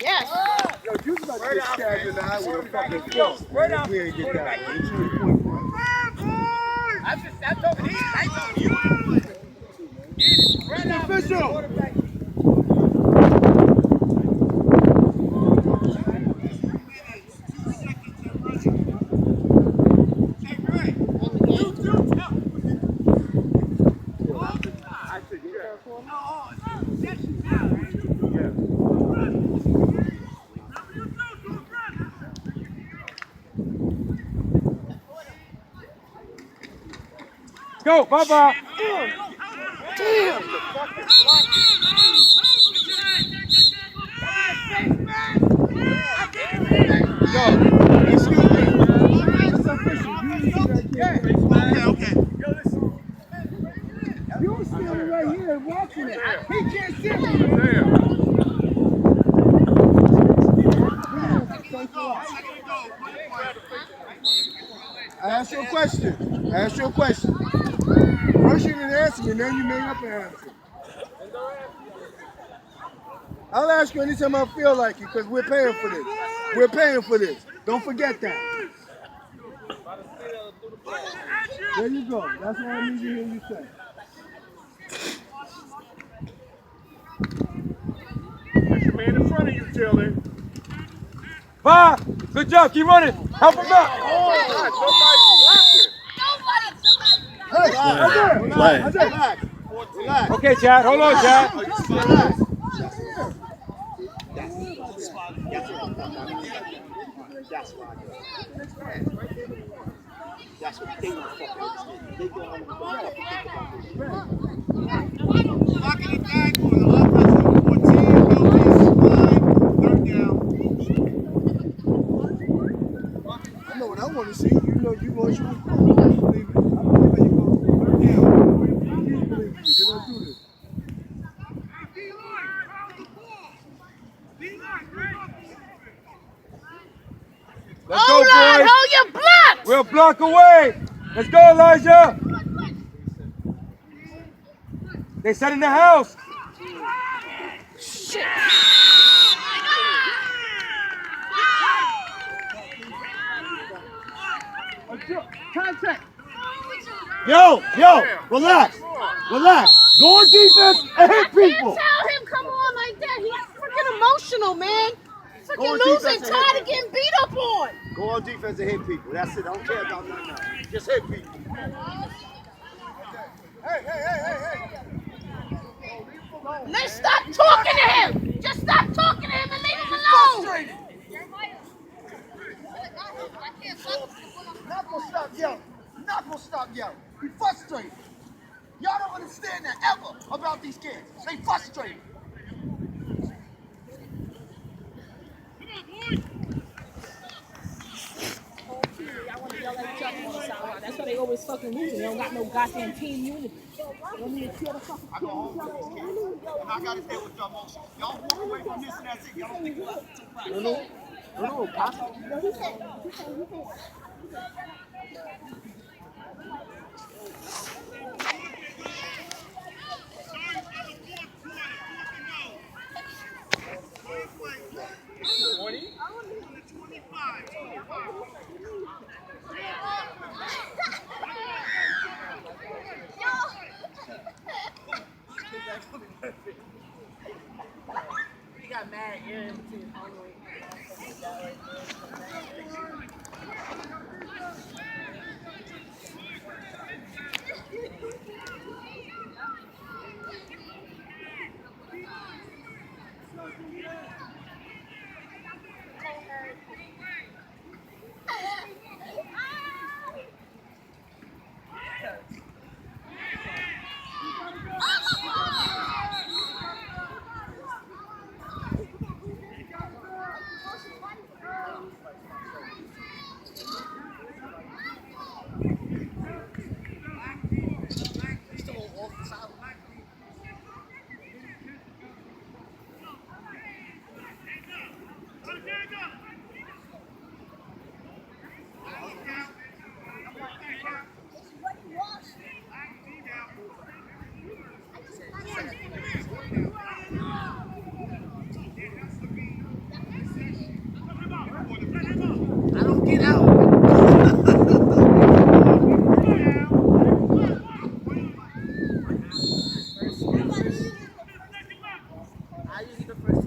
Yes. Yo, you was about to get stabbed in the eye with a fucking fork. If we ain't get that one. It's 3 points. I'm talking to you. It's official. Go, bye-bye. Damn, the fucking block. Yo, excuse me. It's official. You didn't see that kid. Okay. Yo, listen. You were standing right here watching it. He can't see me. I asked you a question. First you didn't answer me, then you made up an answer. I'll ask you anytime I feel like it, because we're paying for this. We're paying for this. Don't forget that. There you go. That's what I need to hear you say. That's your man in front of you, Taylor. Bye. Good job. Keep running. Help him out. Hey, relax. Okay, Chad. Hold on, Chad. Relax. That's what they don't fucking understand. They don't fucking think about this shit. Blocking the guy for the offensive 14, third down. I know what I want to see. You know you want you. I believe it. I believe that you go third down. Please believe me. They're going to do this. Let's go, boys. Hold your blocks. We're a block away. Let's go, Elijah. They set in the house. Shit. Contact. Yo, relax. Go on defense and hit people. Tell him come on like that. He's freaking emotional, man. Go on Freaking losing, defense and tired hit of getting beat up on. Go on defense and hit people. That's it. I don't care about nothing else. Just hit people. Hey. Let's stop talking to him. Just stop talking to him and leave him alone. Not gonna stop yelling. Be frustrated. Y'all don't understand that ever about these kids. They frustrated. That's why they always fucking losing. They don't got no goddamn team unity. They don't need to tear the fucking I go home with these kids, and I got to deal with your emotions. Y'all walk away from this and that's it. Y'all don't think about it. No, possible. He got mad in between hungry. I usually the first